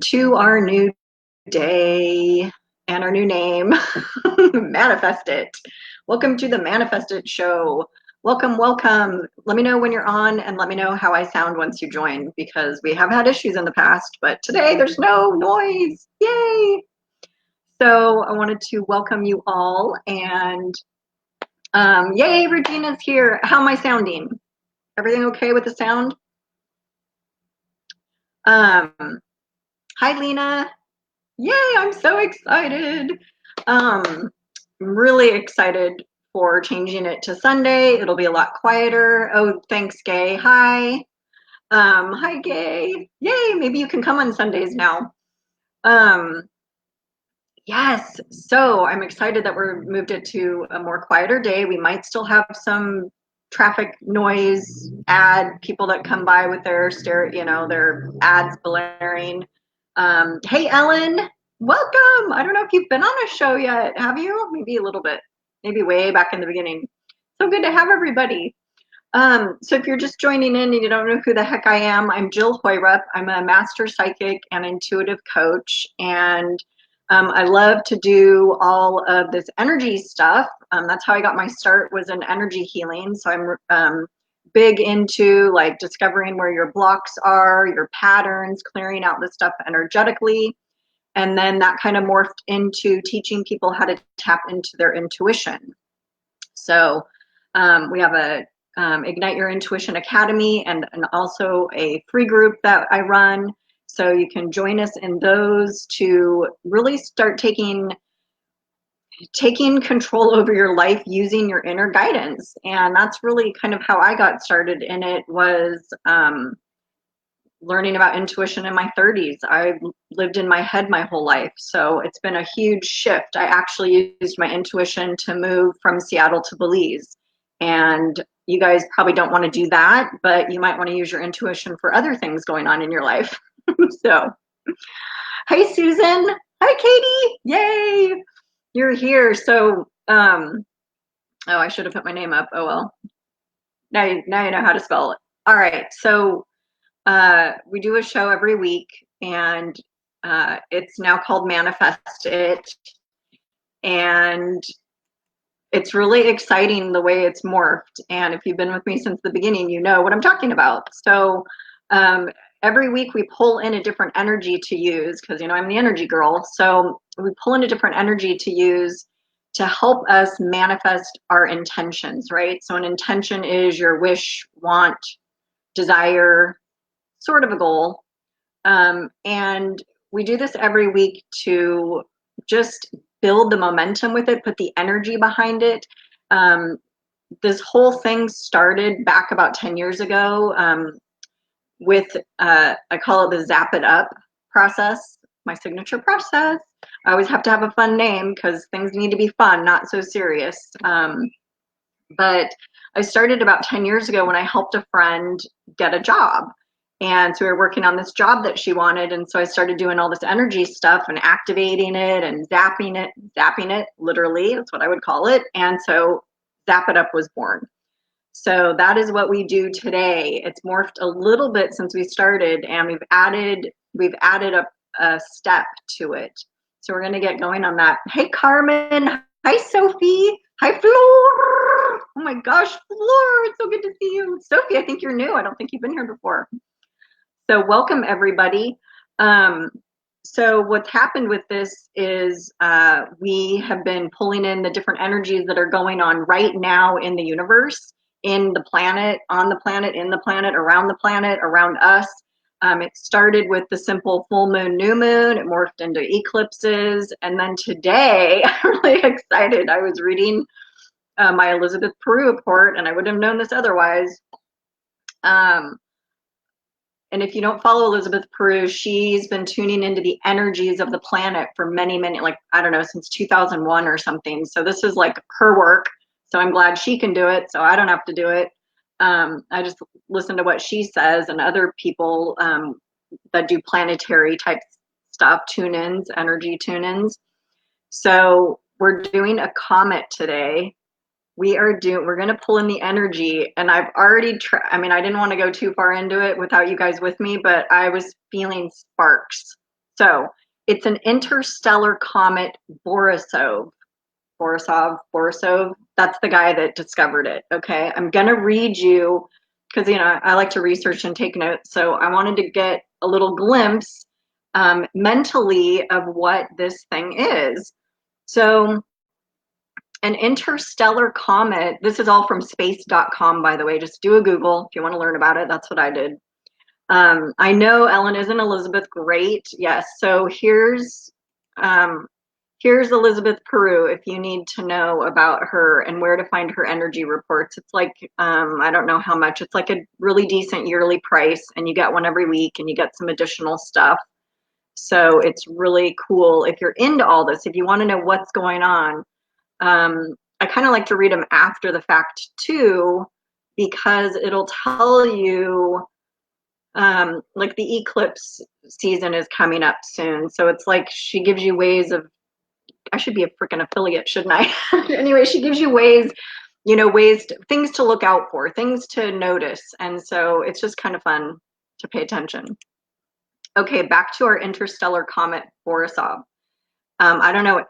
to our new day and our new name. Manifest it. Welcome to the Manifest It show. Welcome, welcome. Let me know when you're on and let me know how I sound once you join because we have had issues in the past, but today there's no noise. Yay! So I wanted to welcome you all and yay, Regina's here. How am I sounding? Everything okay with the sound? Um, Hi, Lena. Yay, I'm so excited. I'm really excited for changing it to Sunday. It'll be a lot quieter. Oh, thanks, Gay. Hi. Hi, Gay. Yay, maybe you can come on Sundays now. Um, yes, so I'm excited that we're moved it to a more quieter day. We might still have some traffic noise ad people that come by with their their ads blaring. Hey, Ellen, welcome. I don't know if you've been on a show yet. Have you? Maybe a little bit, maybe way back in the beginning. So good to have everybody. So if you're just joining in and you don't know who the heck I am, I'm Jill Hoyrup. I'm a master psychic and intuitive coach, and I love to do all of this energy stuff. That's how I got my start, was in energy healing. So I'm big into like discovering where your blocks are, your patterns, clearing out the stuff energetically. And then that kind of morphed into teaching people how to tap into their intuition. So we have a Ignite Your Intuition Academy and also a free group that I run. So you can join us in those to really start taking control over your life using your inner guidance. And that's really kind of how I got started in it, was learning about intuition in my 30s. I lived in my head my whole life. So it's been a huge shift. I actually used my intuition to move from Seattle to Belize. And you guys probably don't want to do that, but you might want to use your intuition for other things going on in your life. So, hi, Susan. Hi, Katie. Yay. You're here. So, oh, I should have put my name up. Oh, well. Now you know how to spell it. All right. So, we do a show every week, and it's now called Manifest It. And it's really exciting the way it's morphed. And if you've been with me since the beginning, you know what I'm talking about. So every week we pull in a different energy to use, because, I'm the energy girl. So we pull in a different energy to use to help us manifest our intentions, right? So an intention is your wish, want, desire, sort of a goal. And we do this every week to just build the momentum with it, put the energy behind it. This whole thing started back about 10 years ago with, I call it the Zap It Up process, my signature process. I always have to have a fun name because things need to be fun, not so serious. But I started about 10 years ago when I helped a friend get a job. And so we were working on this job that she wanted. And so I started doing all this energy stuff and activating it and zapping it, literally, that's what I would call it. And so Zap It Up was born. So that is what we do today. It's morphed a little bit since we started, and we've added a step to it. So we're gonna get going on that. Hey, Carmen. Hi, Sophie. Hi, Floor. Oh my gosh, Floor, it's so good to see you. Sophie, I think you're new. I don't think you've been here before. So welcome, everybody. So what's happened with this is we have been pulling in the different energies that are going on right now in the universe, in the planet, on the planet, in the planet, around us. It started with the simple full moon, new moon. It morphed into eclipses. And then today, I'm really excited. I was reading my Elizabeth Peru report, and I wouldn't have known this otherwise. And if you don't follow Elizabeth Peru, she's been tuning into the energies of the planet for many, like, I don't know, since 2001 or something. So this is like her work. So I'm glad she can do it, so I don't have to do it. I just listen to what she says, and other people that do planetary type stuff, tune-ins, energy tune-ins. So we're doing a comet today. We're going to pull in the energy, and I've already I didn't want to go too far into it without you guys with me, but I was feeling sparks. So it's an interstellar comet Borisov. Borisov. That's the guy that discovered it. Okay. I'm going to read you because, I like to research and take notes. So I wanted to get a little glimpse mentally of what this thing is. So an interstellar comet, this is all from space.com, by the way. Just do a Google if you want to learn about it. That's what I did. I know, Ellen, isn't Elizabeth great? Yes. So here's Elizabeth Peru if you need to know about her and where to find her energy reports. It's like, I don't know how much. It's like a really decent yearly price, and you get one every week, and you get some additional stuff. So it's really cool if you're into all this, if you want to know what's going on. I kind of like to read them after the fact too, because it'll tell you, like the eclipse season is coming up soon. So it's like she gives you ways of, I should be a freaking affiliate, shouldn't I? Anyway, she gives you ways, things to look out for, things to notice. And so it's just kind of fun to pay attention. Okay, back to our interstellar comet Borisov. I don't know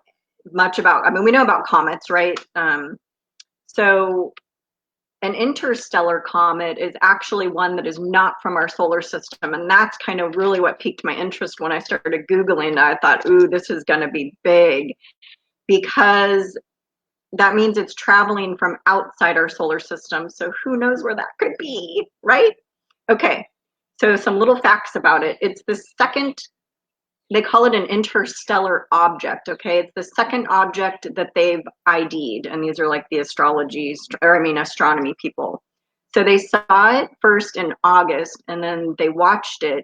much about, we know about comets, right? So an interstellar comet is actually one that is not from our solar system. And that's kind of really what piqued my interest when I started Googling. I thought, ooh, this is going to be big, because that means it's traveling from outside our solar system. So who knows where that could be, right? Okay, so some little facts about it. It's the second, they call it an interstellar object, okay? It's the second object that they've ID'd, and these are like the astronomy people. So they saw it first in August, and then they watched it,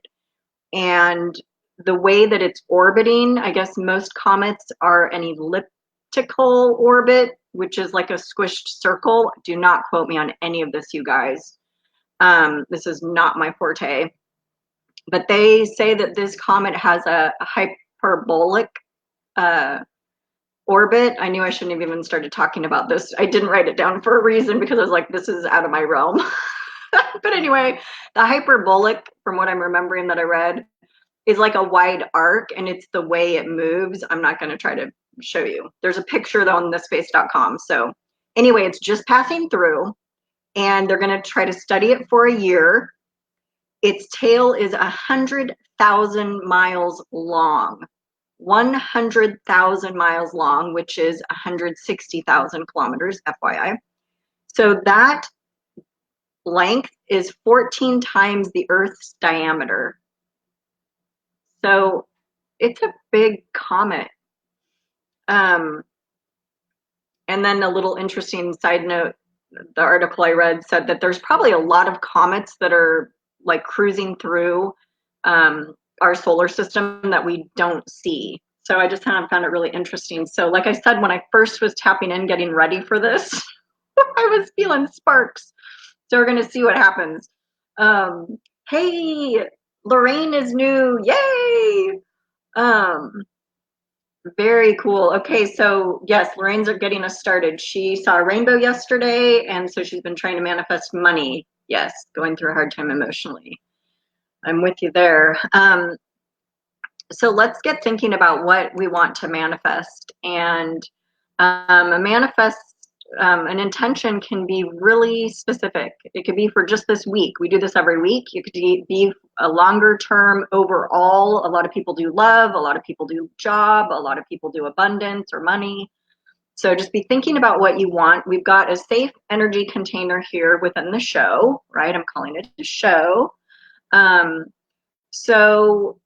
and the way that it's orbiting, I guess most comets are an elliptical orbit, which is like a squished circle. Do not quote me on any of this, you guys. This is not my forte. But they say that this comet has a hyperbolic orbit. I knew I shouldn't have even started talking about this. I didn't write it down for a reason, because I was like, this is out of my realm. But anyway, the hyperbolic, from what I'm remembering that I read, is like a wide arc, and it's the way it moves. I'm not going to try to show you. There's a picture though on thespace.com. So anyway, it's just passing through, and they're going to try to study it for a year. Its tail is 100,000 miles long. 100,000 miles long, which is 160,000 kilometers, FYI. So that length is 14 times the Earth's diameter. So it's a big comet. And then a little interesting side note, the article I read said that there's probably a lot of comets that are like cruising through our solar system that we don't see. So I just kind of found it really interesting. So like I said, when I first was tapping in, getting ready for this, I was feeling sparks. So we're going to see what happens. Hey, Lorraine is new. Yay! Very cool. Okay, so yes, Lorraine's getting us started. She saw a rainbow yesterday, and so she's been trying to manifest money. Yes, going through a hard time emotionally. I'm with you there. So let's get thinking about what we want to manifest. And an intention can be really specific. It could be for just this week. We do this every week. It could be a longer term overall. A lot of people do love, a lot of people do job, a lot of people do abundance or money. So just be thinking about what you want. We've got a safe energy container here within the show, right? I'm calling it a show. So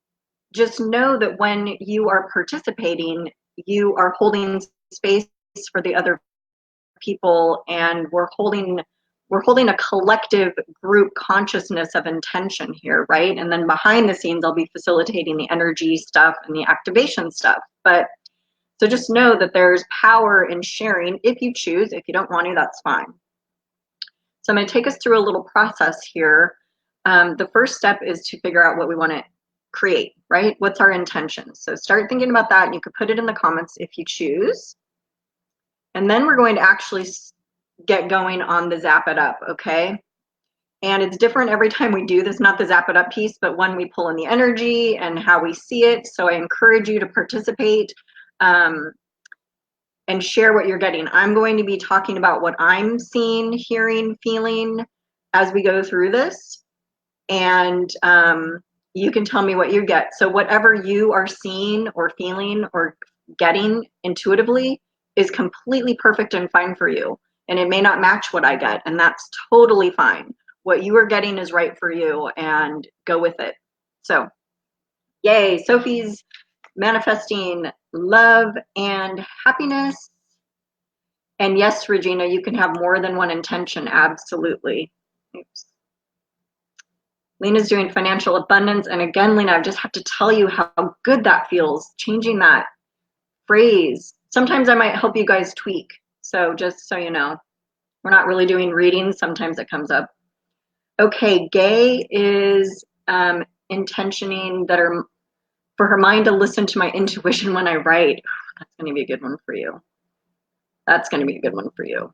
just know that when you are participating, you are holding space for the other people, and we're holding a collective group consciousness of intention here, right? And then behind the scenes, I'll be facilitating the energy stuff and the activation stuff. But so just know that there's power in sharing if you choose. If you don't want to, that's fine. So I'm going to take us through a little process here. The first step is to figure out what we want to create, right? What's our intention? So start thinking about that, and you could put it in the comments if you choose. And then we're going to actually get going on the Zap It Up, okay? And it's different every time we do this, not the zap it up piece, but when we pull in the energy and how we see it. So I encourage you to participate and share what you're getting. I'm going to be talking about what I'm seeing, hearing, feeling as we go through this. And you can tell me what you get. So whatever you are seeing or feeling or getting intuitively is completely perfect and fine for you. And it may not match what I get, and that's totally fine. What you are getting is right for you, and go with it. So, yay, Sophie's manifesting love and happiness. And yes, Regina, you can have more than one intention, absolutely. Oops. Lena's doing financial abundance. And again, Lena, I just have to tell you how good that feels, changing that phrase. Sometimes I might help you guys tweak. So just so you know, we're not really doing readings. Sometimes it comes up. Okay, Gay is intentioning that for her mind to listen to my intuition when I write. That's going to be a good one for you. That's going to be a good one for you.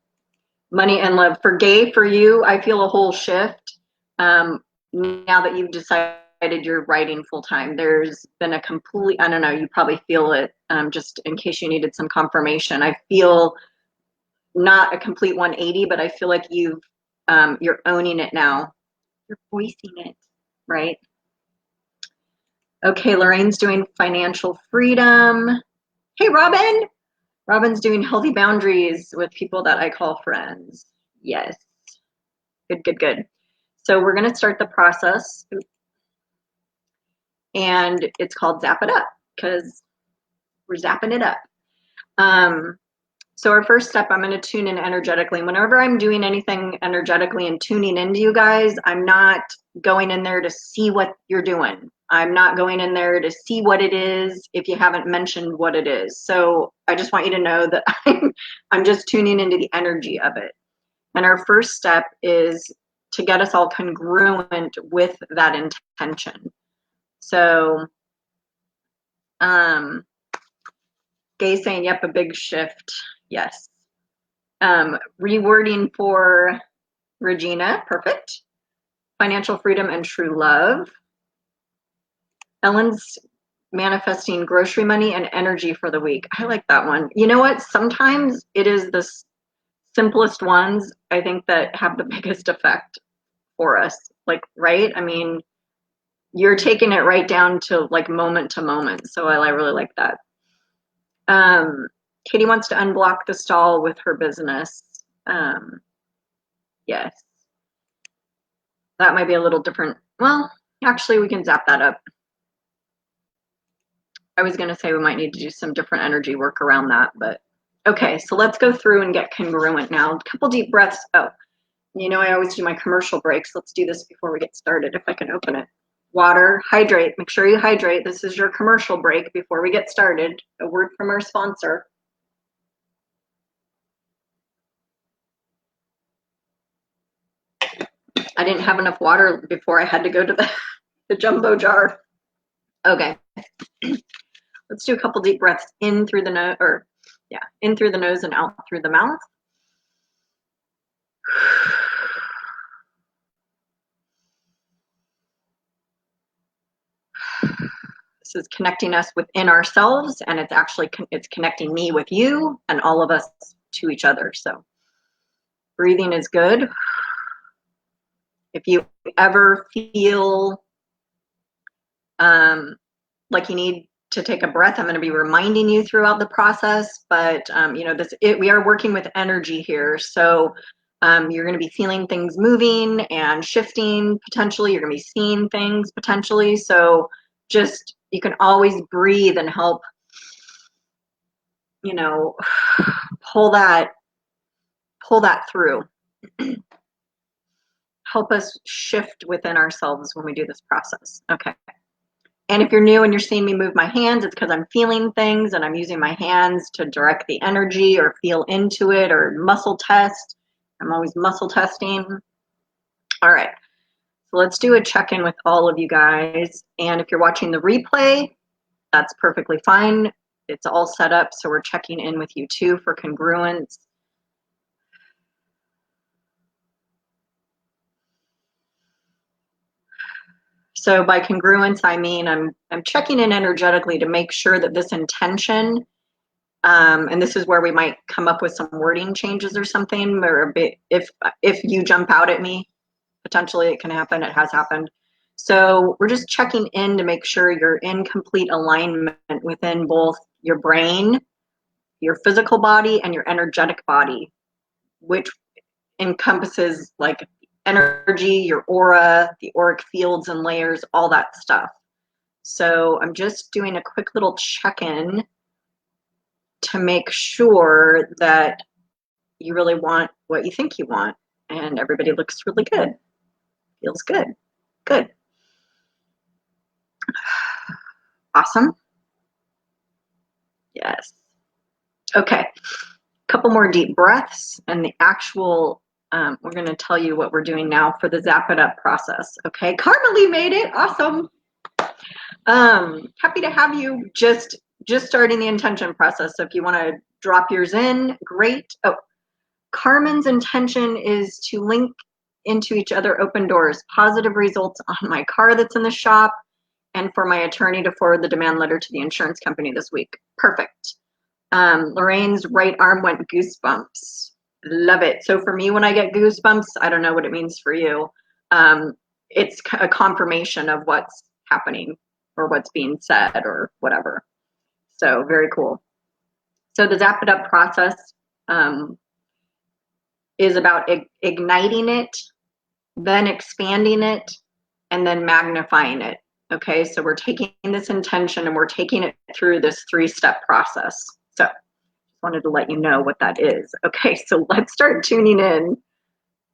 Money and love. For Gay, for you, I feel a whole shift. Now that you've decided you're writing full time, there's been a complete, I don't know, you probably feel it, just in case you needed some confirmation. I feel not a complete 180, but I feel like you're owning it now. You're voicing it, right? Okay, Lorraine's doing financial freedom. Hey, Robin. Robin's doing healthy boundaries with people that I call friends. Yes. Good, good, good. So we're going to start the process. And it's called Zap It Up because we're zapping it up. So our first step, I'm going to tune in energetically. Whenever I'm doing anything energetically and tuning into you guys, I'm not going in there to see what you're doing. I'm not going in there to see what it is if you haven't mentioned what it is. So I just want you to know that I'm just tuning into the energy of it. And our first step is to get us all congruent with that intention. So Gay saying, yep, a big shift. Yes. Rewording for Regina, perfect. Financial freedom and true love. Ellen's manifesting grocery money and energy for the week. I like that one. You know what? Sometimes it is the simplest ones, I think, that have the biggest effect for us. Like, right? I mean, you're taking it right down to like moment to moment. So I really like that. Katie wants to unblock the stall with her business. Yes. That might be a little different. Well, actually, we can zap that up. I was going to say we might need to do some different energy work around that, but okay. So let's go through and get congruent now. A couple deep breaths. Oh, you know, I always do my commercial breaks. Let's do this before we get started, if I can open it. Water, hydrate. Make sure you hydrate. This is your commercial break before we get started. A word from our sponsor. I didn't have enough water before I had to go to the jumbo jar. Okay. Let's do a couple deep breaths in through the nose, in through the nose and out through the mouth. This is connecting us within ourselves, and it's connecting me with you and all of us to each other. So breathing is good. If you ever feel like you need to take a breath, I'm going to be reminding you throughout the process, but you know, we are working with energy here. So you're going to be feeling things moving and shifting potentially. You're going to be seeing things potentially. So just, you can always breathe and help, you know, pull that through. Help us shift within ourselves when we do this process. Okay. And if you're new and you're seeing me move my hands, it's because I'm feeling things and I'm using my hands to direct the energy or feel into it or muscle test. I'm always muscle testing. All right. So let's do a check-in with all of you guys. And if you're watching the replay, that's perfectly fine. It's all set up. So we're checking in with you too for congruence. So by congruence, I mean I'm checking in energetically to make sure that this intention, and this is where we might come up with some wording changes or something, or a bit, if you jump out at me, potentially it can happen. It has happened. So we're just checking in to make sure you're in complete alignment within both your brain, your physical body, and your energetic body, which encompasses like energy, your aura, the auric fields and layers, all that stuff. So I'm just doing a quick little check-in to make sure that you really want what you think you want, and everybody looks really good. Feels good. Good. Awesome. Yes. Okay. A couple more deep breaths, and the actual, we're going to tell you what we're doing now for the Zap It Up process. Okay. Carmelie made it. Awesome. Happy to have you. Just starting the intention process. So if you want to drop yours in, great. Oh, Carmen's intention is to link into each other open doors, positive results on my car that's in the shop, and for my attorney to forward the demand letter to the insurance company this week. Perfect. Lorraine's right arm went goosebumps. Love it. So for me, when I get goosebumps, I don't know what it means for you. It's a confirmation of what's happening or what's being said or whatever. So very cool. So the Zap It Up process is about igniting it, then expanding it, and then magnifying it. Okay, so we're taking this intention and we're taking it through this 3-step process. So just wanted to let you know what that is. Okay, so let's start tuning in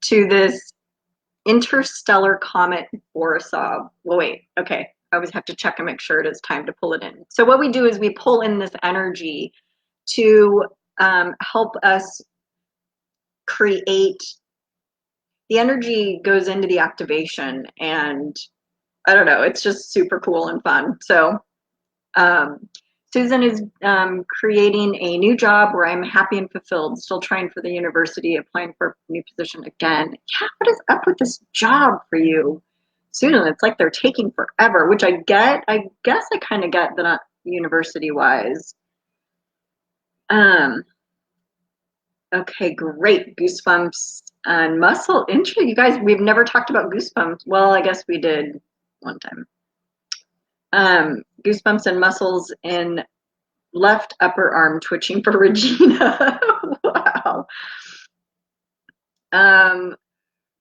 to this Interstellar Comet Borisov. Well, wait, okay, I always have to check and make sure it is time to pull it in. So what we do is we pull in this energy to help us create. The energy goes into the activation, and I don't know, it's just super cool and fun. So Susan is creating a new job where I'm happy and fulfilled, still trying for the university, applying for a new position again. Yeah, what is up with this job for you, Susan? It's like they're taking forever, which I get. I guess I kind of get that university-wise. Okay, great. Goosebumps and muscle injury. You guys, we've never talked about goosebumps. Well, I guess we did one time. Goosebumps and muscles in left upper arm twitching for Regina. Wow.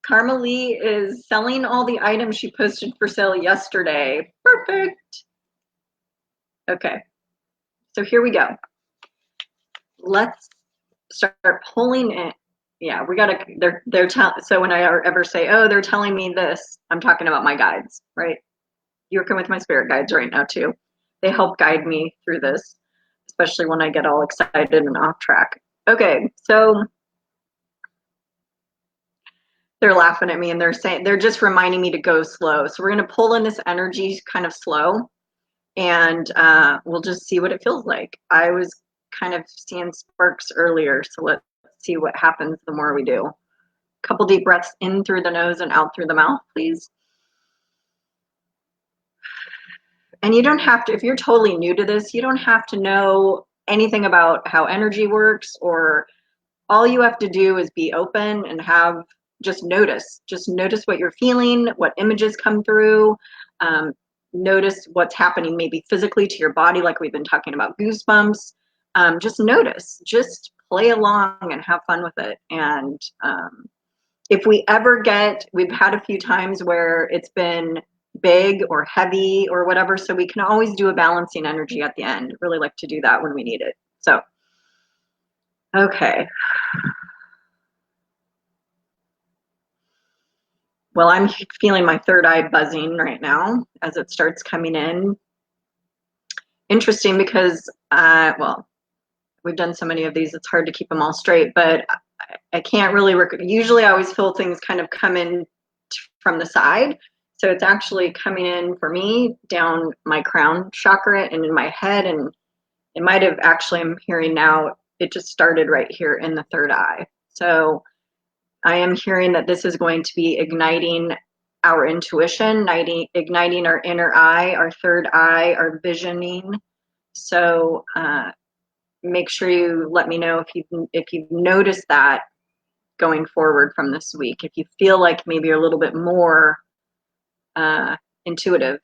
Carmelie is selling all the items she posted for sale yesterday. Perfect. Okay, so here we go. Let's start pulling it. Yeah, we gotta. They're so when I ever say, oh, they're telling me this, I'm talking about my guides, right? You're working with my spirit guides right now too. They help guide me through this, especially when I get all excited and off track. Okay, so they're laughing at me and they're just reminding me to go slow. So we're gonna pull in this energy kind of slow, and we'll just see what it feels like. I was kind of seeing sparks earlier, so let's see what happens the more we do. A couple deep breaths in through the nose and out through the mouth, please. And you don't have to, if you're totally new to this, you don't have to know anything about how energy works, or all you have to do is be open and just notice what you're feeling, what images come through. Notice what's happening maybe physically to your body, like we've been talking about goosebumps. Just notice, just play along and have fun with it. And if we ever we've had a few times where it's been big or heavy or whatever, so we can always do a balancing energy at the end. Really like to do that when we need it. So, okay. Well, I'm feeling my third eye buzzing right now as it starts coming in. Interesting because, well, we've done so many of these, it's hard to keep them all straight, but I can't really usually I always feel things kind of come in from the side. So it's actually coming in for me down my crown chakra and in my head, and it might have actually, I'm hearing now, it just started right here in the third eye. So I am hearing that this is going to be igniting our intuition, igniting our inner eye, our third eye, our visioning. So make sure you let me know if you've noticed that going forward from this week. If you feel like maybe you're a little bit more intuitive.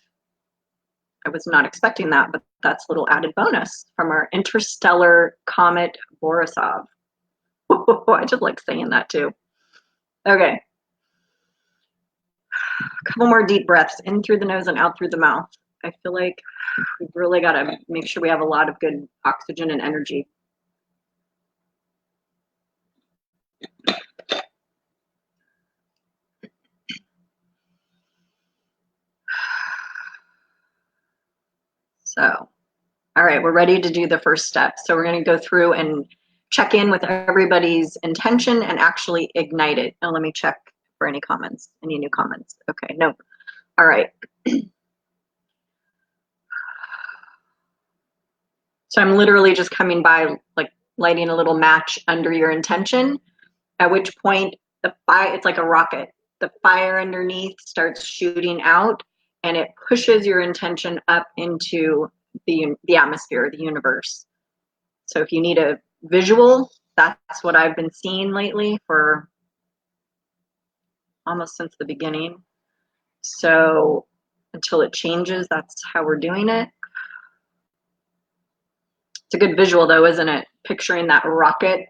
I was not expecting that, but that's a little added bonus from our Interstellar Comet Borisov. I just like saying that too. Okay. A couple more deep breaths in through the nose and out through the mouth. I feel like we've really got to make sure we have a lot of good oxygen and energy. So, all right, we're ready to do the first step. So we're going to go through and check in with everybody's intention and actually ignite it. Now let me check for any comments, any new comments. Okay, no. All right. So I'm literally just coming by, like lighting a little match under your intention, at which point the fire, it's like a rocket. The fire underneath starts shooting out and it pushes your intention up into the atmosphere, the universe. So if you need a visual, that's what I've been seeing lately for almost since the beginning. So until it changes, that's how we're doing it. It's a good visual though, isn't it? Picturing that rocket.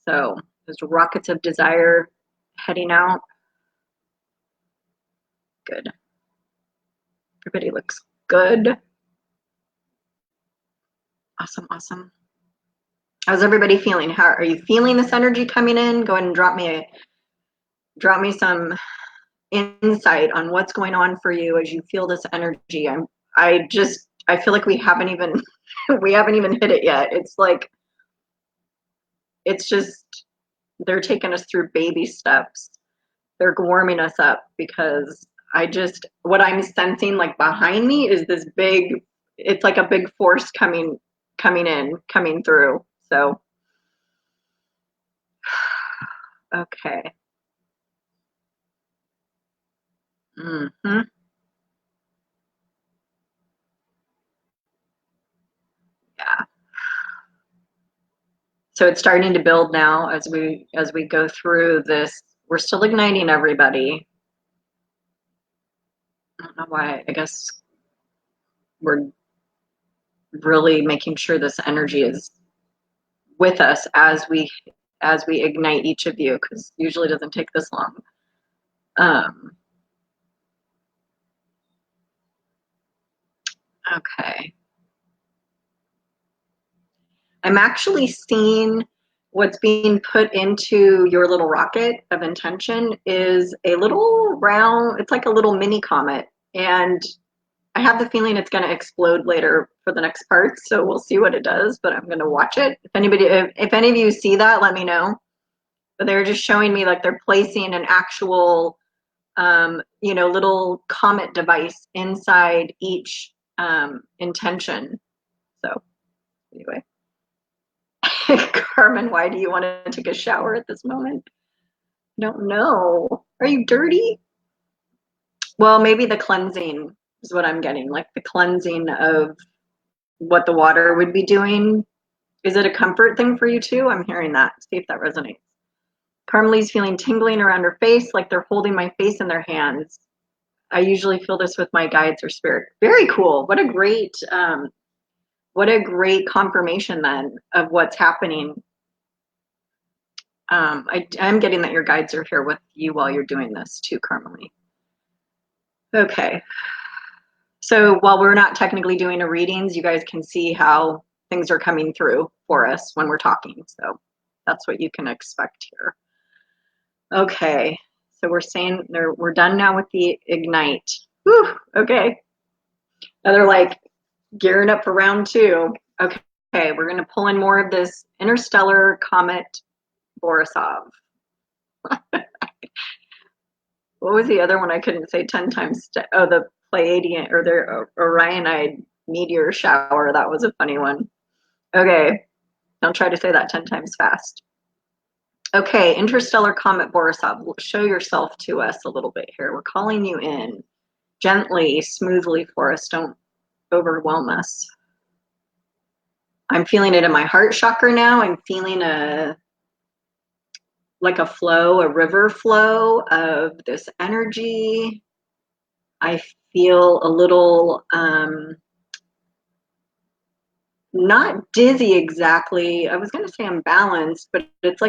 So those rockets of desire heading out. Good. Everybody looks good. Awesome, awesome. How's everybody feeling? How are you feeling this energy coming in? Go ahead and drop me some insight on what's going on for you as you feel this energy. I feel like we haven't even hit it yet. It's like they're taking us through baby steps. They're warming us up because what I'm sensing like behind me is this big, it's like a big force coming through. So okay. Mm-hmm. Yeah. So it's starting to build now as we go through this. We're still igniting everybody. I don't know why. I guess we're really making sure this energy is with us as we ignite each of you, because usually it doesn't take this long. Okay. I'm actually seeing what's being put into your little rocket of intention is a little round, it's like a little mini comet. And I have the feeling it's going to explode later for the next part. So we'll see what it does, but I'm going to watch it. If any of you see that, let me know. But they're just showing me like they're placing an actual, little comet device inside each intention. So anyway. Carmen, why do you want to take a shower at this moment? I don't know. Are you dirty? Well, maybe the cleansing is what I'm getting, like the cleansing of what the water would be doing. Is it a comfort thing for you too? I'm hearing that. See if that resonates. Carmelie's feeling tingling around her face, like they're holding my face in their hands. I usually feel this with my guides or spirit. Very cool. What a great confirmation then of what's happening. I'm getting that your guides are here with you while you're doing this too, Carmelie. Okay. So while we're not technically doing a readings, you guys can see how things are coming through for us when we're talking. So that's what you can expect here. Okay. So we're saying we're done now with the ignite. Whew, okay. Now they're like gearing up for round 2. Okay. We're going to pull in more of this Interstellar Comet Borisov. What was the other one I couldn't say 10 times? Oh, the Pleiadian or the Orionide meteor shower. That was a funny one. Okay. Don't try to say that 10 times fast. Okay, Interstellar Comet Borisov, show yourself to us a little bit here. We're calling you in gently, smoothly for us. Don't overwhelm us. I'm feeling it in my heart chakra now. I'm feeling like a flow, a river flow of this energy. I feel a little not dizzy exactly. I was going to say unbalanced, but it's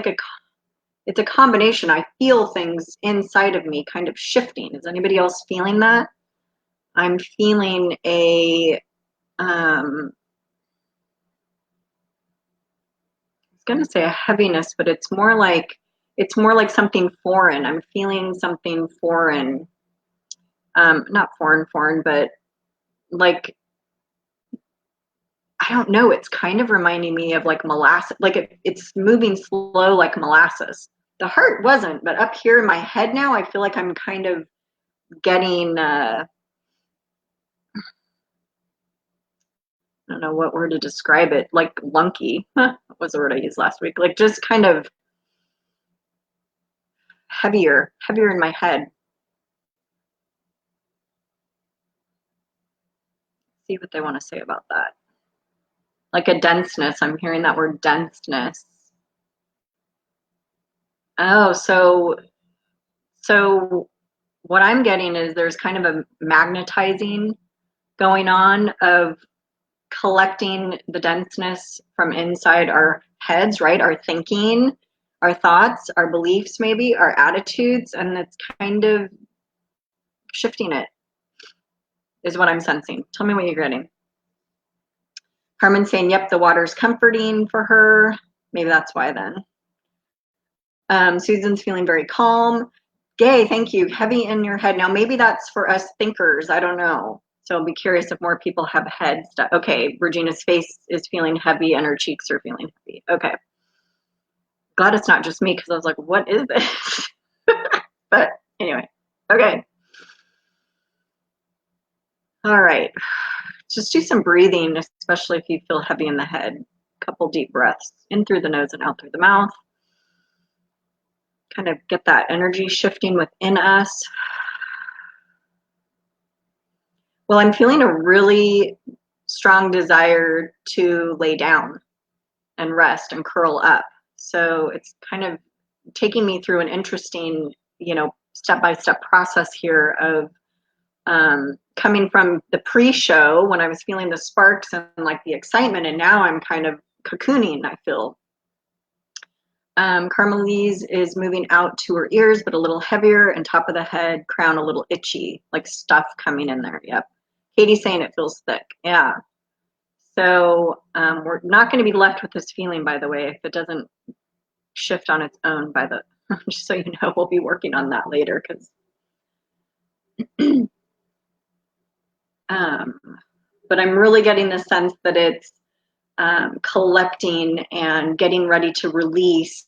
a combination. I feel things inside of me kind of shifting. Is anybody else feeling that? I'm feeling I was going to say a heaviness, but it's more like something foreign. I'm feeling something foreign. Not foreign, but like I don't know. It's kind of reminding me of like molasses. Like it's moving slow like molasses. The heart wasn't, but up here in my head now, I feel like I'm kind of getting. I don't know what word to describe it. Like lunky. What was the word I used last week? Like just kind of heavier in my head. See what they want to say about that. Like a denseness. I'm hearing that word denseness. Oh, so what I'm getting is there's kind of a magnetizing going on of collecting the denseness from inside our heads, right? Our thinking, our thoughts, our beliefs, maybe our attitudes, and it's kind of shifting it, is what I'm sensing. Tell me what you're getting. Carmen's saying, yep, the water's comforting for her. Maybe that's why then. Susan's feeling very calm. Gay, thank you. Heavy in your head. Now, maybe that's for us thinkers. I don't know. So I'll be curious if more people have heads. Okay, Regina's face is feeling heavy and her cheeks are feeling heavy. Okay. Glad it's not just me because I was like, what is this? But anyway, okay. All right. Just do some breathing, especially if you feel heavy in the head. A couple deep breaths in through the nose and out through the mouth. Kind of get that energy shifting within us. Well, I'm feeling a really strong desire to lay down and rest and curl up. So it's kind of taking me through an interesting, step-by-step process here of coming from the pre-show when I was feeling the sparks and like the excitement, and now I'm kind of cocooning, I feel. Carmelise is moving out to her ears, but a little heavier, and top of the head, crown a little itchy, like stuff coming in there. Yep. Katie's saying it feels thick. Yeah. So we're not going to be left with this feeling, by the way, if it doesn't shift on its own. Just so you know, we'll be working on that later because. But I'm really getting the sense that it's collecting and getting ready to release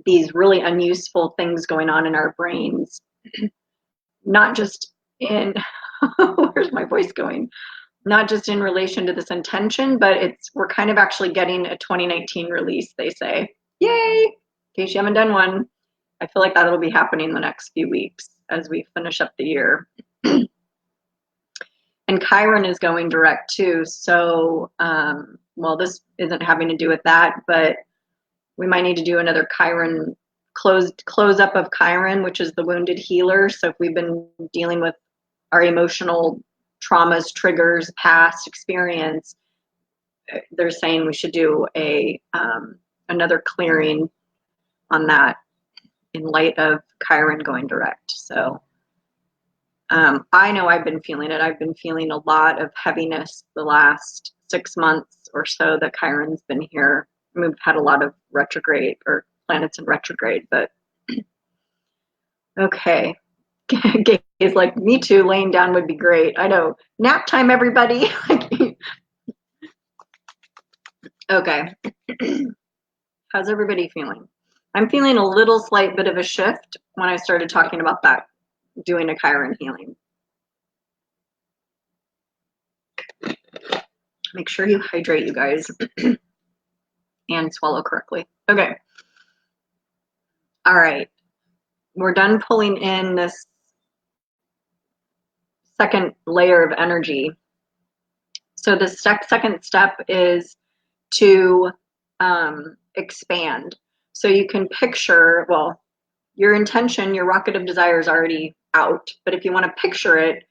these really unuseful things going on in our brains, not just in where's my voice going, not just in relation to this intention, but we're kind of actually getting a 2019 release, they say. Yay! In case you haven't done one, I feel like that'll be happening in the next few weeks as we finish up the year. And Chiron is going direct too, so well, this isn't having to do with that, but we might need to do another Chiron close up of Chiron, which is the wounded healer. So if we've been dealing with our emotional traumas, triggers, past experience, they're saying we should do another clearing on that in light of Chiron going direct. So I know I've been feeling it. I've been feeling a lot of heaviness the last 6 months or so that Chiron's been here. We've had a lot of retrograde or planets in retrograde, but okay. Gabe is like, me too, laying down would be great. I know. Nap time, everybody. Okay. How's everybody feeling? I'm feeling a little slight bit of a shift when I started talking about that, doing a Chiron healing. Make sure you hydrate, you guys, and swallow correctly. Okay. All right. We're done pulling in this second layer of energy. So the second step is to expand. So you can picture, well, your intention, your rocket of desire is already out, but if you want to picture it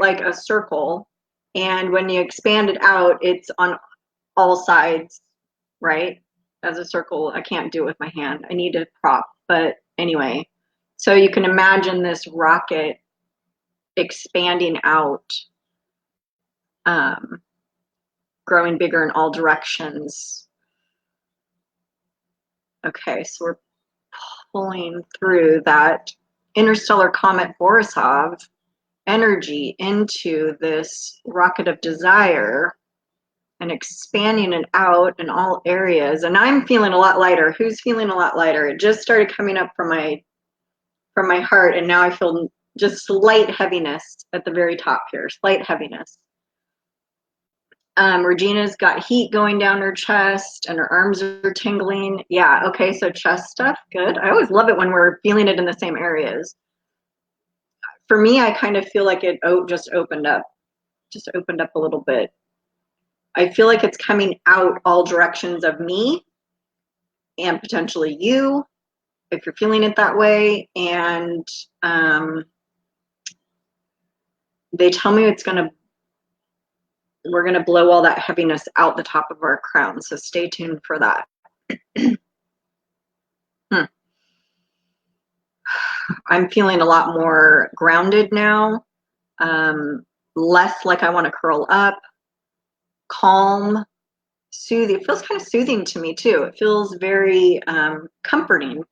like a circle, and when you expand it out, it's on all sides, right? As a circle. I can't do it with my hand. I need a prop, but anyway. So you can imagine this rocket expanding out, um, growing bigger in all directions. Okay, so we're pulling through that interstellar comet Borisov energy into this rocket of desire and expanding it out in all areas. And I'm feeling a lot lighter. Who's feeling a lot lighter? It just started coming up from my heart, and now I feel just slight heaviness at the very top here, slight heaviness. Regina's got heat going down her chest and her arms are tingling. Yeah, okay, so chest stuff, good. I always love it when we're feeling it in the same areas. For me, I kind of feel like it just opened up a little bit. I feel like it's coming out all directions of me and potentially you, if you're feeling it that way. And they tell me we're gonna blow all that heaviness out the top of our crown. So stay tuned for that. I'm feeling a lot more grounded now, less like I want to curl up, calm, soothing. It feels kind of soothing to me too. It feels very comforting.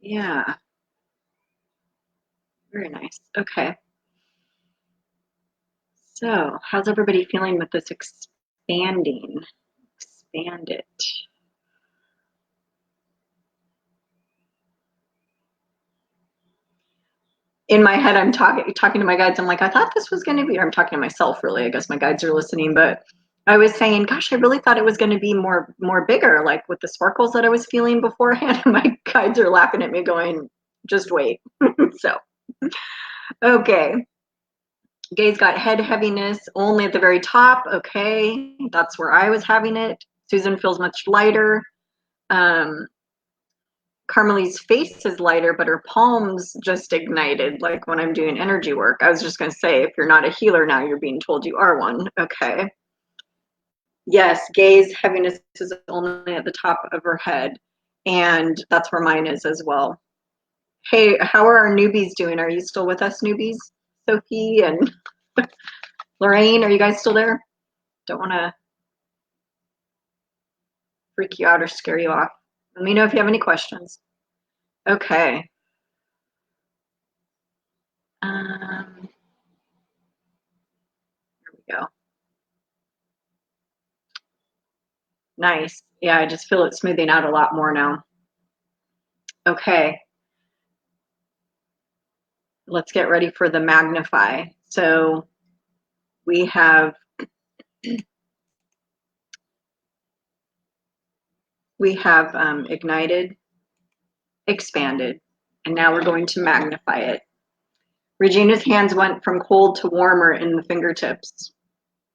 Yeah, very nice. Okay. So, how's everybody feeling with this expanding? Expand it. In my head, I'm talking to my guides. I'm like, I thought this was going to be. Or I'm talking to myself, really. I guess my guides are listening, but I was saying, gosh, I really thought it was going to be more bigger, like with the sparkles that I was feeling beforehand. And my guides are laughing at me, going, just wait. So, okay. Gay's got head heaviness only at the very top. Okay, that's where I was having it. Susan feels much lighter. Carmelie's face is lighter, but her palms just ignited, like when I'm doing energy work. I was just going to say, if you're not a healer now, you're being told you are one. Okay. Yes, Gay's heaviness is only at the top of her head, and that's where mine is as well. Hey, how are our newbies doing? Are you still with us, newbies? Sophie and Lorraine, are you guys still there? Don't want to freak you out or scare you off. Let me know if you have any questions. Okay. Here we go. Nice. Yeah, I just feel it smoothing out a lot more now. Okay. Let's get ready for the Magnify. So we have ignited, expanded, and now we're going to magnify it. Regina's hands went from cold to warmer in the fingertips.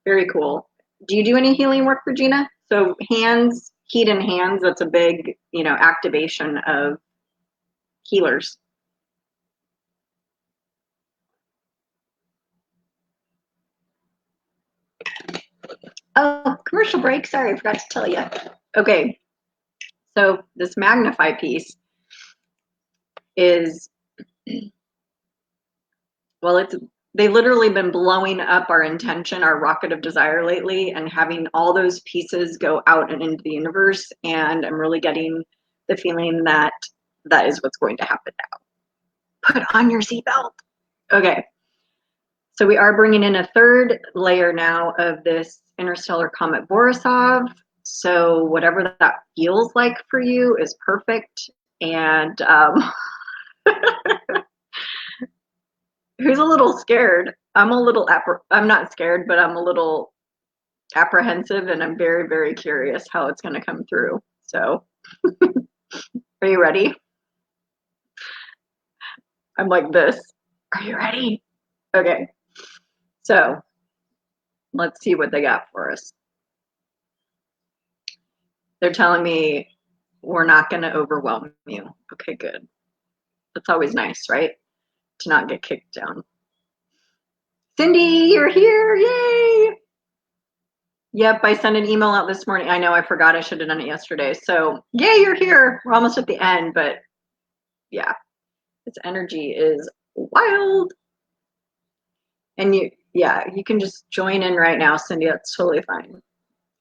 Very cool. Do you do any healing work, Regina? So hands, heat in hands, that's a big, activation of healers. Oh, commercial break. Sorry, I forgot to tell you. Okay, so this Magnify piece is, well, they've literally been blowing up our intention, our rocket of desire lately, and having all those pieces go out and into the universe. And I'm really getting the feeling that that is what's going to happen now. Put on your seatbelt. Okay. So we are bringing in a third layer now of this interstellar comet Borisov. So whatever that feels like for you is perfect. And Who's a little scared? I'm not scared, but I'm a little apprehensive and I'm very, very curious how it's going to come through. So, are you ready? I'm like this. Are you ready? Okay. So, let's see what they got for us. They're telling me we're not going to overwhelm you. Okay, good. That's always nice, right? To not get kicked down. Cindy, you're here. Yay. Yep, I sent an email out this morning. I know I forgot I should have done it yesterday. So, yay, you're here. We're almost at the end, but yeah, this energy is wild. And you can just join in right now, Cindy. That's totally fine.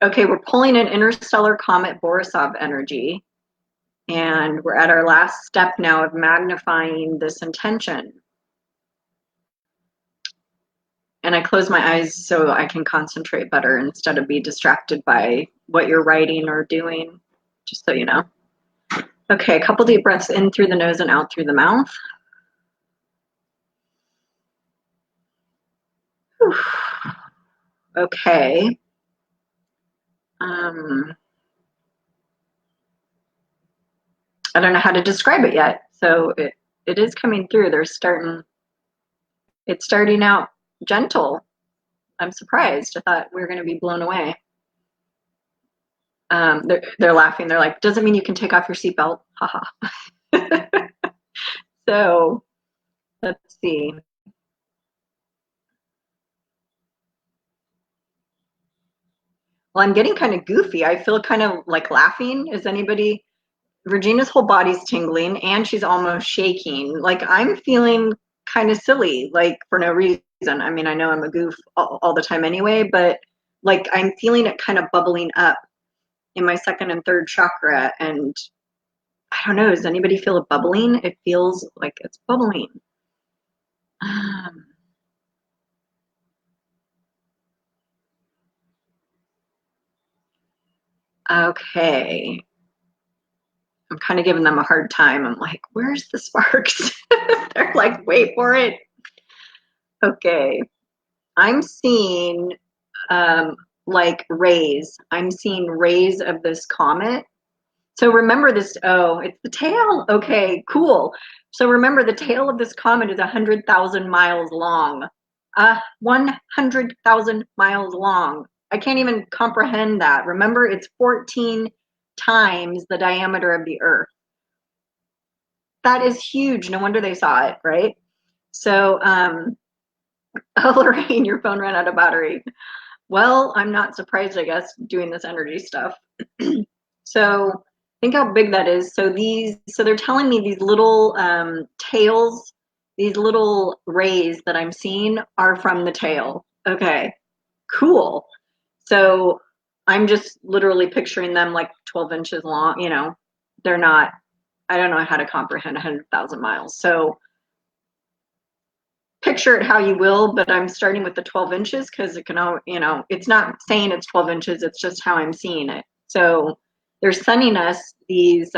Okay, we're pulling an Interstellar Comet Borisov energy. And we're at our last step now of magnifying this intention. And I close my eyes so I can concentrate better instead of be distracted by what you're writing or doing, just so you know. Okay, a couple deep breaths in through the nose and out through the mouth. Whew. Okay. I don't know how to describe it yet. So it is coming through. It's starting out gentle. I'm surprised. I thought we were going to be blown away. They're laughing. They're like, doesn't mean you can take off your seatbelt. Haha. So let's see. Well, I'm getting kind of goofy. I feel kind of like laughing. Is anybody? Regina's whole body's tingling and she's almost shaking. Like I'm feeling kind of silly, like for no reason. I mean, I know I'm a goof all the time anyway, but like I'm feeling it kind of bubbling up in my second and third chakra. And I don't know, does anybody feel it bubbling? It feels like it's bubbling. Okay. I'm kind of giving them a hard time. I'm like, where's the sparks? They're like, wait for it. Okay. I'm seeing like rays. I'm seeing rays of this comet. So remember this. Oh, it's the tail. Okay, cool. So remember the tail of this comet is 100,000 miles long. 100,000 miles long. I can't even comprehend that. Remember, it's 14 times the diameter of the Earth. That is huge. No wonder they saw it, right? So, oh, Lorraine, your phone ran out of battery. Well, I'm not surprised, I guess, doing this energy stuff. So think how big that is. So they're telling me these little tails, these little rays that I'm seeing are from the tail. Okay, cool. So I'm just literally picturing them like 12 inches long. They're not, I don't know how to comprehend 100,000 miles. So picture it how you will, but I'm starting with the 12 inches because it can, it's not saying it's 12 inches, it's just how I'm seeing it. So they're sending us these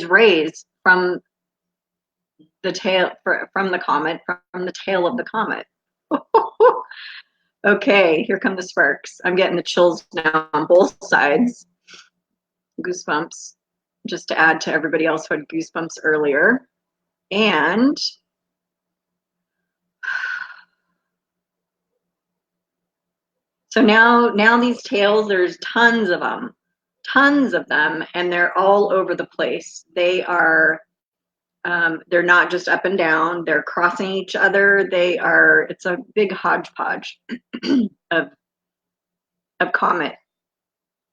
rays from the tail, from the comet, from the tail of the comet. Okay, here come the sparks. I'm getting the chills now on both sides. Goosebumps, just to add to everybody else who had goosebumps earlier. And so now these tails, there's tons of them, and they're all over the place. They're not just up and down, they're crossing each other. It's a big hodgepodge of comet,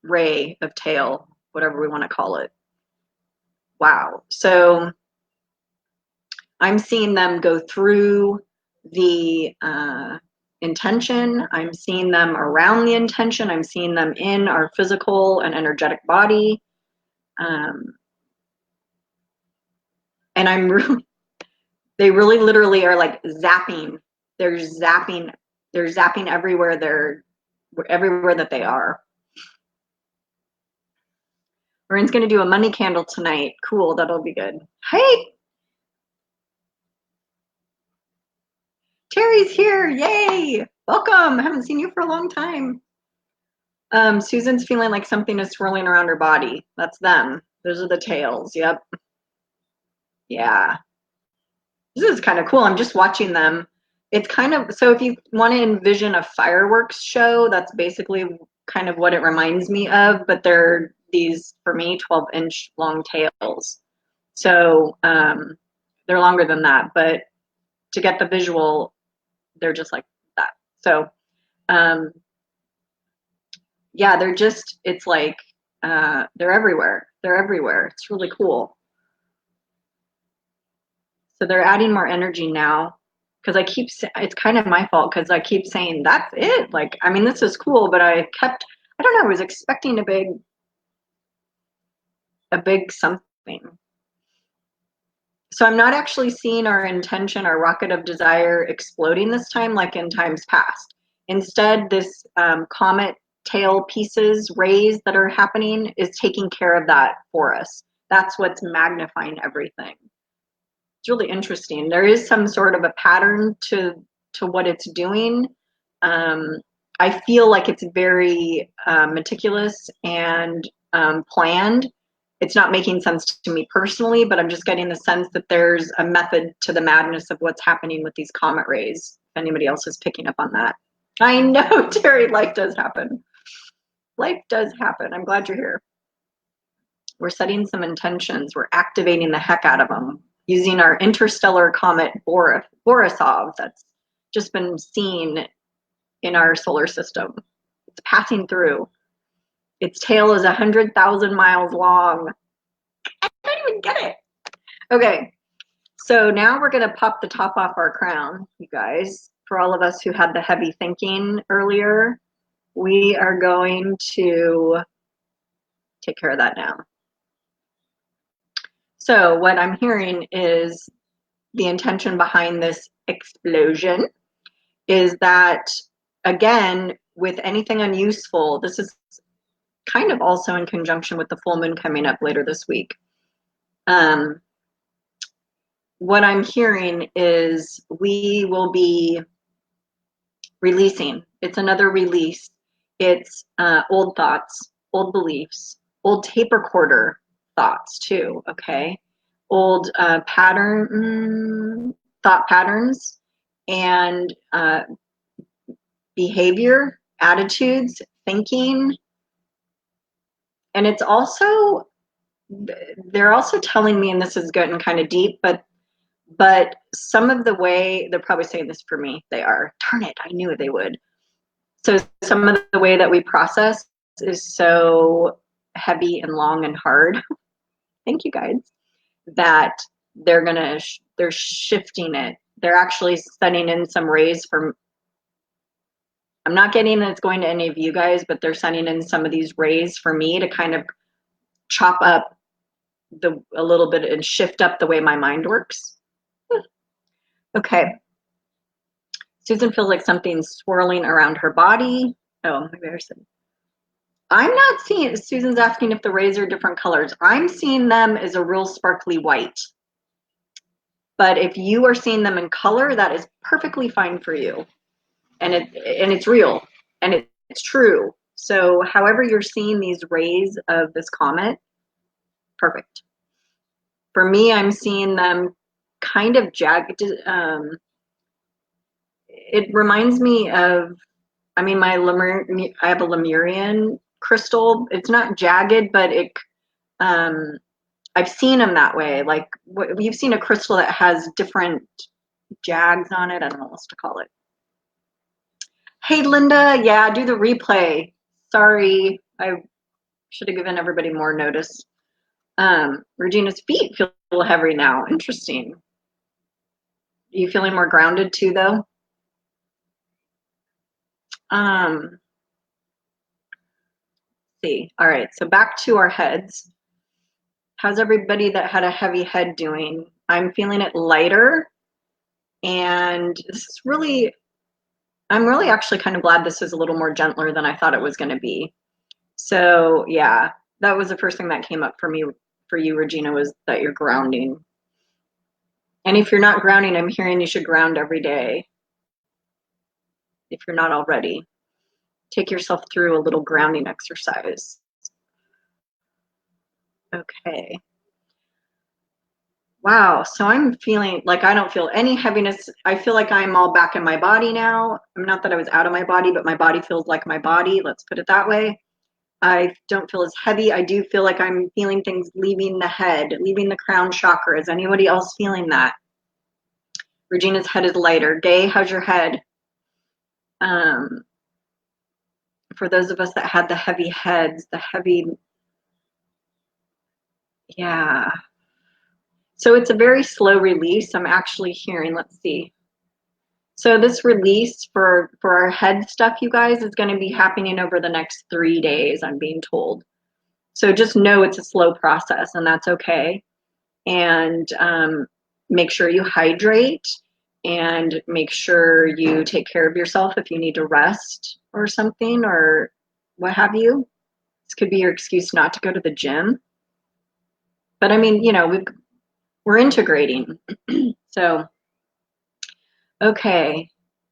ray, of tail, whatever we want to call it. Wow. So I'm seeing them go through the intention. I'm seeing them around the intention. I'm seeing them in our physical and energetic body. And they really literally are like zapping. They're zapping everywhere that they are. Maureen's going to do a money candle tonight. Cool. That'll be good. Hey, Terry's here. Yay. Welcome. I haven't seen you for a long time. Susan's feeling like something is swirling around her body. That's them. Those are the tails. Yep. Yeah. This is kind of cool. I'm just watching them. It's kind of, so if you want to envision a fireworks show, that's basically kind of what it reminds me of, but they're these, for me, 12-inch long tails. So they're longer than that, but to get the visual, they're just like that. So yeah, they're just, it's like, they're everywhere. They're everywhere. It's really cool. So they're adding more energy now because it's kind of my fault because I keep saying, that's it. Like, I mean, this is cool, but I don't know, I was expecting a big something. So I'm not actually seeing our intention, our rocket of desire exploding this time like in times past. Instead, this comet tail pieces, rays that are happening is taking care of that for us. That's what's magnifying everything. It's really interesting. There is some sort of a pattern to what it's doing. I feel like it's very meticulous and planned. It's not making sense to me personally, but I'm just getting the sense that there's a method to the madness of what's happening with these comet rays. If anybody else is picking up on that. I know, Terry, life does happen. Life does happen. I'm glad you're here. We're setting some intentions. We're activating the heck out of them using our Interstellar Comet Borisov that's just been seen in our solar system. It's passing through. Its tail is 100,000 miles long. I don't even get it. Okay, so now we're going to pop the top off our crown, you guys. For all of us who had the heavy thinking earlier, we are going to take care of that now. So what I'm hearing is the intention behind this explosion is that, again, with anything unuseful, this is kind of also in conjunction with the full moon coming up later this week. What I'm hearing is we will be releasing. It's another release. It's old thoughts, old beliefs, old tape recorder thoughts too, okay? Old thought patterns and behavior, attitudes, thinking. And it's also, they're also telling me, and this is getting kind of deep, but some of the way, they're probably saying this for me, they are, darn it, I knew they would. So some of the way that we process is so heavy and long and hard. Thank you guys. That they're shifting it. They're actually sending in some rays from, I'm not getting that it's going to any of you guys, but they're sending in some of these rays for me to kind of chop up a little bit and shift up the way my mind works. Okay. Susan feels like something's swirling around her body. Oh, maybe I said. I'm not seeing, Susan's asking if the rays are different colors. I'm seeing them as a real sparkly white. But if you are seeing them in color, that is perfectly fine for you. And it's real and it's true. So however you're seeing these rays of this comet, perfect. For me, I'm seeing them kind of jagged. It reminds me of, I mean, I have a Lemurian crystal. It's not jagged, but I've seen them that way. Like you've seen a crystal that has different jags on it. I don't know what else to call it. Hey, Linda. Yeah, do the replay. Sorry, I should have given everybody more notice. Regina's feet feel a little heavy now. Interesting. Are you feeling more grounded too, though? See. All right, so back to our heads. How's everybody that had a heavy head doing? I'm feeling it lighter. And this is really, I'm really actually kind of glad this is a little more gentler than I thought it was going to be. So yeah, that was the first thing that came up for me, for you, Regina, was that you're grounding. And if you're not grounding, I'm hearing you should ground every day. if you're not already. Take yourself through a little grounding exercise. Okay. Wow, so I'm feeling like I don't feel any heaviness. I feel like I'm all back in my body now. Not that I was out of my body, but my body feels like my body. Let's put it that way. I don't feel as heavy. I do feel like I'm feeling things leaving the head, leaving the crown chakra. Is anybody else feeling that? Regina's head is lighter. Gay, how's your head? For those of us that had the heavy heads, yeah. So it's a very slow release. I'm actually hearing, let's see. So this release for our head stuff, you guys, is going to be happening over the next 3 days, I'm being told. So just know it's a slow process, and that's okay. And make sure you hydrate, and make sure you take care of yourself if you need to rest or something or what have you. This could be your excuse not to go to the gym. But I mean, you know, we're integrating. So, okay.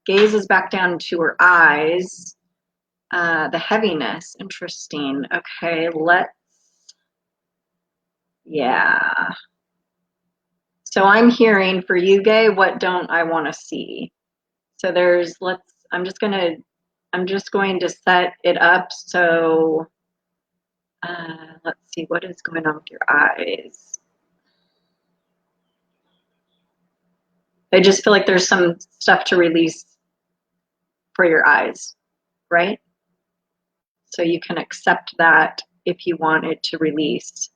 Gaze is back down to her eyes. The heaviness, interesting. Okay, yeah. So I'm hearing for you, Gay, what don't I want to see? So I'm just going to set it up. So let's see, what is going on with your eyes? I just feel like there's some stuff to release for your eyes, right? So you can accept that if you want it to release.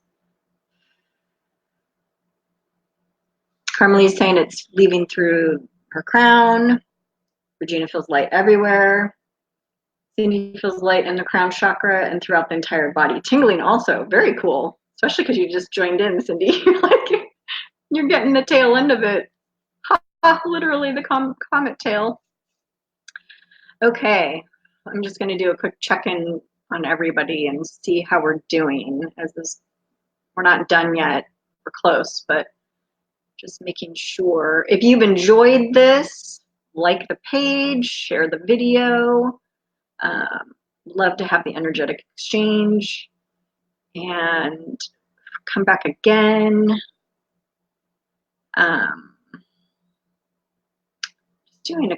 Carmelie's saying it's leaving through her crown. Regina feels light everywhere. Cindy feels light in the crown chakra and throughout the entire body. Tingling also, very cool, especially because you just joined in, Cindy. You're getting the tail end of it. Ha, ha, literally the comet tail. Okay, I'm just going to do a quick check-in on everybody and see how we're doing. We're not done yet. We're close, but just making sure. If you've enjoyed this, like the page, share the video. Love to have the energetic exchange and come back again. Doing a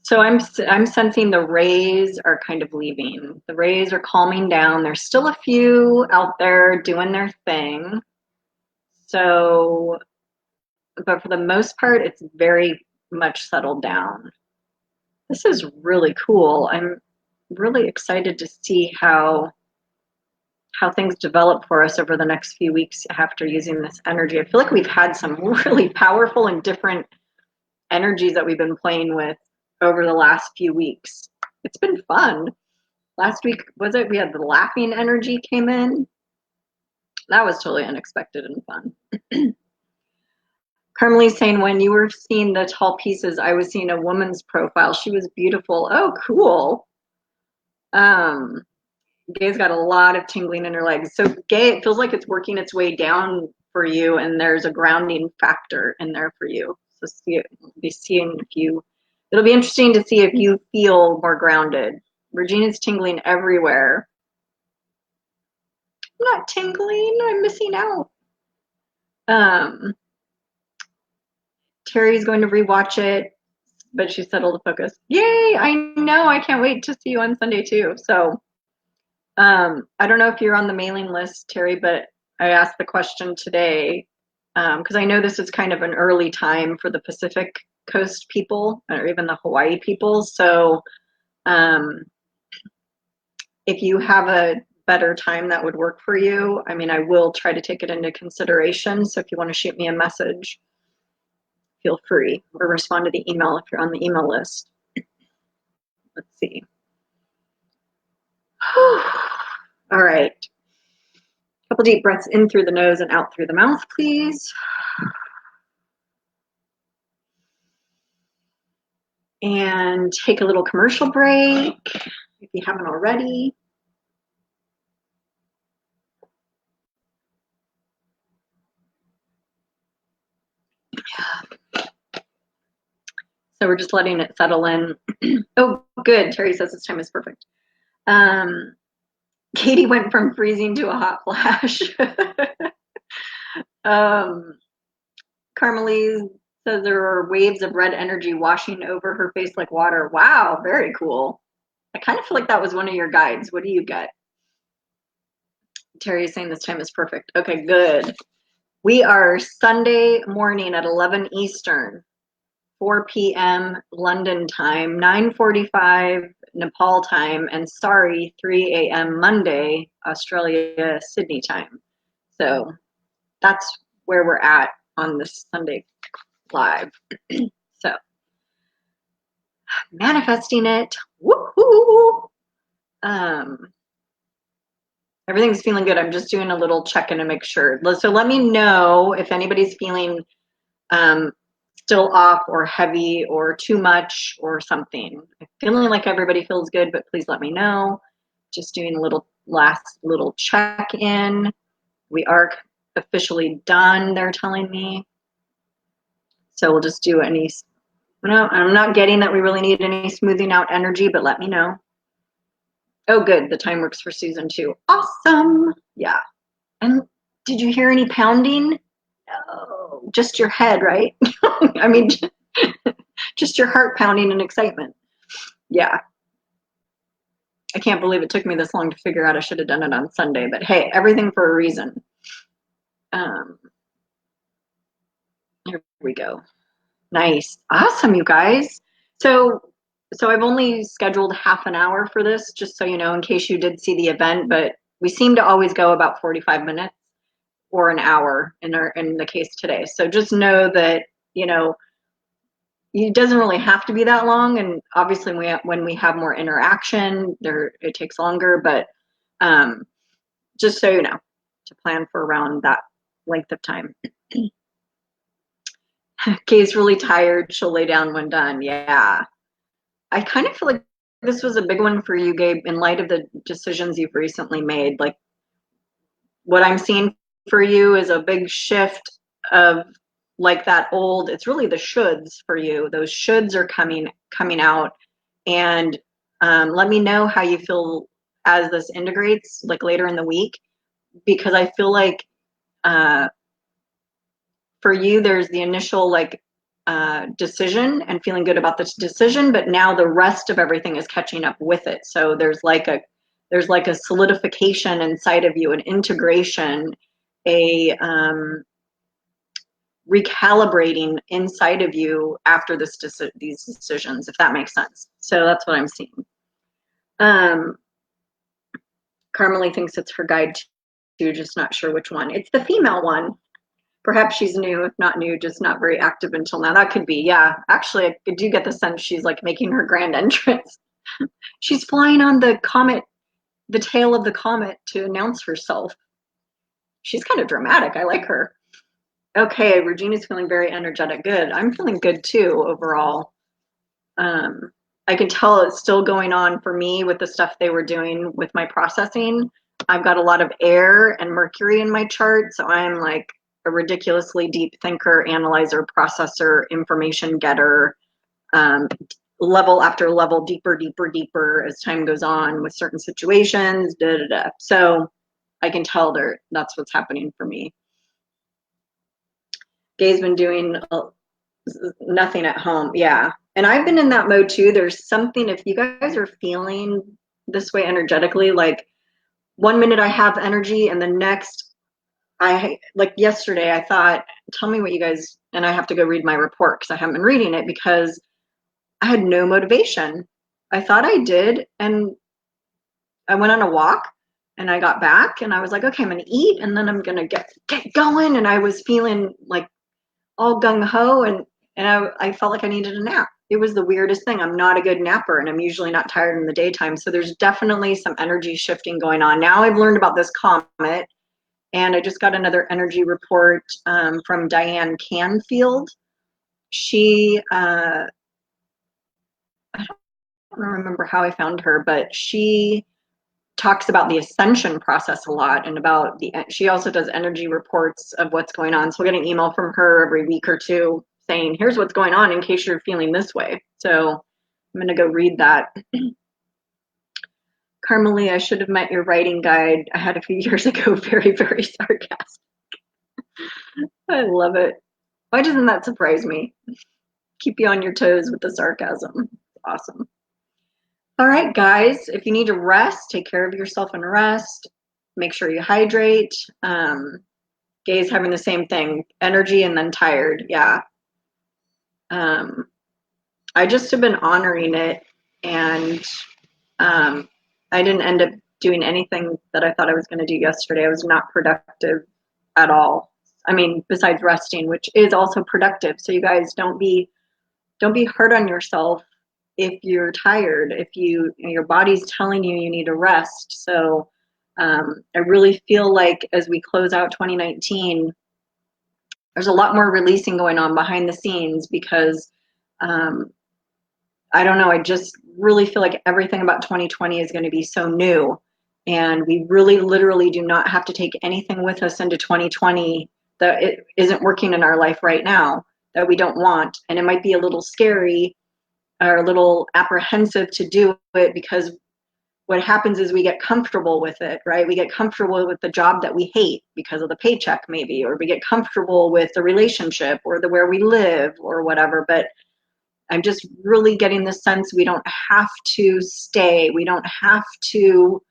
So I'm sensing the rays are kind of leaving. The rays are calming down. There's still a few out there doing their thing. So, but for the most part, it's very much settled down. This is really cool. I'm really excited to see how things develop for us over the next few weeks after using this energy. I feel like we've had some really powerful and different energies that we've been playing with over the last few weeks. It's been fun. Last week, we had the laughing energy came in. That was totally unexpected and fun. Carmelie's saying, when you were seeing the tall pieces, I was seeing a woman's profile. She was beautiful. Oh, cool. Gay's got a lot of tingling in her legs. So Gay, it feels like it's working its way down for you, and there's a grounding factor in there for you. So it'll be interesting to see if you feel more grounded. Regina's tingling everywhere. I'm not tingling, I'm missing out. Terry's going to rewatch it, but she's settled to focus. Yay! I know, I can't wait to see you on Sunday too. So I don't know if you're on the mailing list, Terry, but I asked the question today because I know this is kind of an early time for the Pacific Coast people or even the Hawaii people. So if you have a better time that would work for you, I mean, I will try to take it into consideration. So if you want to shoot me a message, feel free, or respond to the email if you're on the email list. Let's see. All right. A couple deep breaths in through the nose and out through the mouth, please. And take a little commercial break if you haven't already. So we're just letting it settle in. Oh, good. Terry says this time is perfect. Katie went from freezing to a hot flash. Carmelise says there are waves of red energy washing over her face like water. Wow, very cool. I kind of feel like that was one of your guides. What do you get? Terry is saying this time is perfect. Okay, good. We are Sunday morning at 11 Eastern, 4 p.m. London time, 9:45 Nepal time, and sorry, 3 a.m. Monday, Australia, Sydney time. So that's where we're at on this Sunday live. So manifesting it. Woohoo! Everything's feeling good. I'm just doing a little check-in to make sure. So let me know if anybody's feeling still off or heavy or too much or something. I'm feeling like everybody feels good, but please let me know. Just doing a last little check-in. We are officially done, they're telling me. So we'll just do any, no, I'm not getting that we really need any smoothing out energy, but let me know. Oh, good. The time works for Susan too. Awesome. Yeah. And did you hear any pounding? No, just your head, right? I mean, just your heart pounding in excitement. Yeah. I can't believe it took me this long to figure out I should have done it on Sunday, but hey, everything for a reason. Here we go. Nice. Awesome, you guys. So I've only scheduled half an hour for this, just so you know, in case you did see the event, but we seem to always go about 45 minutes or an hour in the case today. So just know that, you know, it doesn't really have to be that long, and obviously when we have more interaction, it takes longer, but just so you know, to plan for around that length of time. Kay's really tired. She'll lay down when done. Yeah. I kind of feel like this was a big one for you, Gabe, in light of the decisions you've recently made. Like, what I'm seeing for you is a big shift of like that old, it's really the shoulds for you. Those shoulds are coming out. And let me know how you feel as this integrates, like later in the week, because I feel like for you, there's the initial like decision and feeling good about this decision, but now the rest of everything is catching up with it. So there's like a solidification inside of you, an integration, a recalibrating inside of you after these decisions, if that makes sense. So that's what I'm seeing. Carmelie thinks it's her guide too, just not sure which one. It's the female one. Perhaps she's new, if not new, just not very active until now. That could be, yeah. Actually, I do get the sense she's like making her grand entrance. She's flying on the comet, the tail of the comet to announce herself. She's kind of dramatic. I like her. Okay, Regina's feeling very energetic. Good. I'm feeling good too overall. I can tell it's still going on for me with the stuff they were doing with my processing. I've got a lot of air and Mercury in my chart, so I'm like a ridiculously deep thinker, analyzer, processor, information getter, level after level, deeper as time goes on with certain situations. So I can tell that's what's happening for me. Gay's been doing nothing at home. Yeah. And I've been in that mode too. There's something, if you guys are feeling this way energetically, like one minute I have energy and the next, like yesterday, I thought, tell me what you guys, and I have to go read my report because I haven't been reading it because I had no motivation. I thought I did. And I went on a walk and I got back and I was like, okay, I'm going to eat and then I'm going to get going. And I was feeling like all gung-ho and I felt like I needed a nap. It was the weirdest thing. I'm not a good napper and I'm usually not tired in the daytime. So there's definitely some energy shifting going on. Now I've learned about this comet and I just got another energy report from Diane Canfield. She, I don't remember how I found her, but she talks about the ascension process a lot and about she also does energy reports of what's going on. So we'll get an email from her every week or two saying, here's what's going on in case you're feeling this way. So I'm going to go read that. Carmelie, I should have met your writing guide I had a few years ago. Very, very sarcastic. I love it. Why doesn't that surprise me? Keep you on your toes with the sarcasm. Awesome. All right, guys, if you need to rest, take care of yourself and rest. Make sure you hydrate. Gay's having the same thing, energy and then tired. Yeah. I just have been honoring it, and I didn't end up doing anything that I thought I was going to do yesterday. I was not productive at all. I mean, besides resting, which is also productive. So you guys don't be hard on yourself if you're tired, if your body's telling you you need to rest. So I really feel like as we close out 2019, there's a lot more releasing going on behind the scenes because I don't know, I just really feel like everything about 2020 is going to be so new. And we really literally do not have to take anything with us into 2020 that it isn't working in our life right now that we don't want. And it might be a little scary or a little apprehensive to do it because what happens is we get comfortable with it, right? We get comfortable with the job that we hate because of the paycheck maybe, or we get comfortable with the relationship or the where we live or whatever. But I'm just really getting the sense we don't have to stay. We don't have to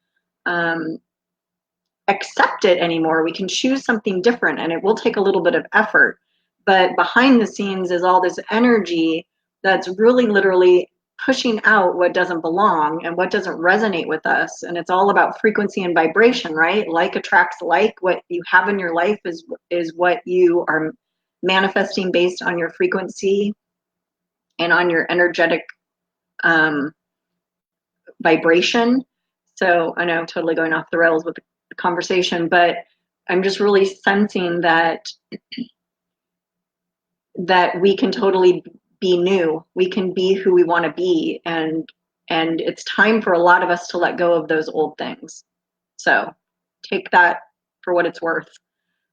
accept it anymore. We can choose something different, and it will take a little bit of effort. But behind the scenes is all this energy that's really literally pushing out what doesn't belong and what doesn't resonate with us. And it's all about frequency and vibration, right? Like attracts like. What you have in your life is what you are manifesting based on your frequency and on your energetic vibration. So I know I'm totally going off the rails with the conversation, but I'm just really sensing that we can totally be new. We can be who we want to be, and it's time for a lot of us to let go of those old things. So take that for what it's worth.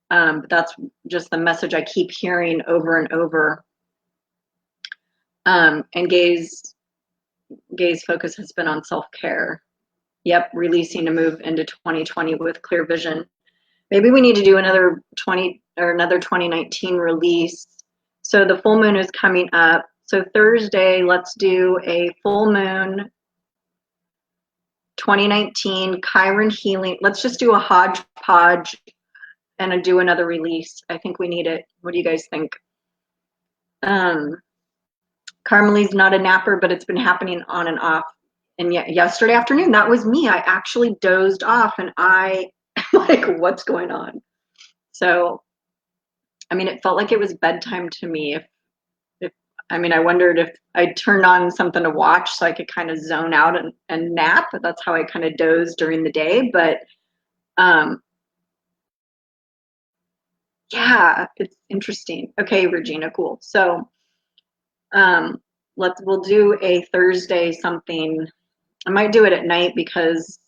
But that's just the message I keep hearing over and over. And Gay's focus has been on self-care. Yep, releasing to move into 2020 with clear vision. Maybe we need to do another 2019 release. So the full moon is coming up. So Thursday, let's do a full moon 2019 Chiron healing. Let's just do a hodgepodge and do another release. I think we need it. What do you guys think? Carmelie's not a napper, but it's been happening on and off. And yet yesterday afternoon, that was me. I actually dozed off and I like, what's going on? So, I mean, it felt like it was bedtime to me. I mean, I wondered if I turned on something to watch so I could kind of zone out and nap. That's how I kind of dozed during the day. But yeah, it's interesting. Okay, Regina, cool. So we'll do a Thursday something. I might do it at night because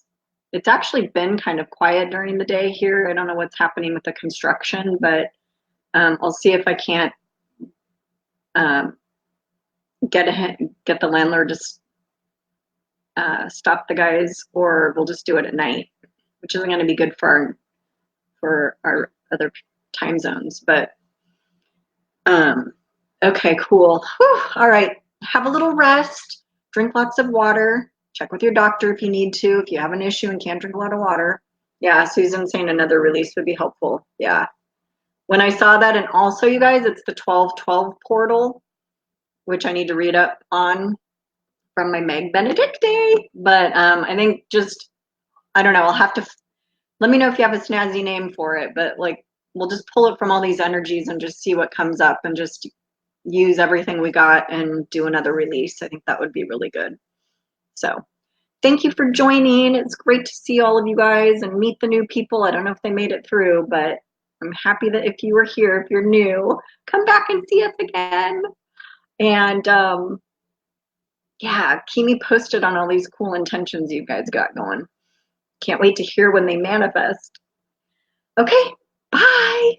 it's actually been kind of quiet during the day here. I don't know what's happening with the construction, but I'll see if I can't get the landlord to stop the guys, or we'll just do it at night, which isn't going to be good for our other time zones. But okay, cool. Whew. All right, have a little rest. Drink lots of water. Check with your doctor if you need to. If you have an issue and can't drink a lot of water. Yeah, Susan's saying another release would be helpful. Yeah. When I saw that, and also you guys, it's the 1212 portal, which I need to read up on from my Meg Benedicte. But I think I don't know, I'll have to, let me know if you have a snazzy name for it, but like, we'll just pull it from all these energies and just see what comes up and just use everything we got and do another release. I think that would be really good. So thank you for joining. It's great to see all of you guys and meet the new people. I don't know if they made it through, but I'm happy that if you were here, if you're new, come back and see us again. And yeah, keep me posted on all these cool intentions you guys got going. Can't wait to hear when they manifest. Okay, bye.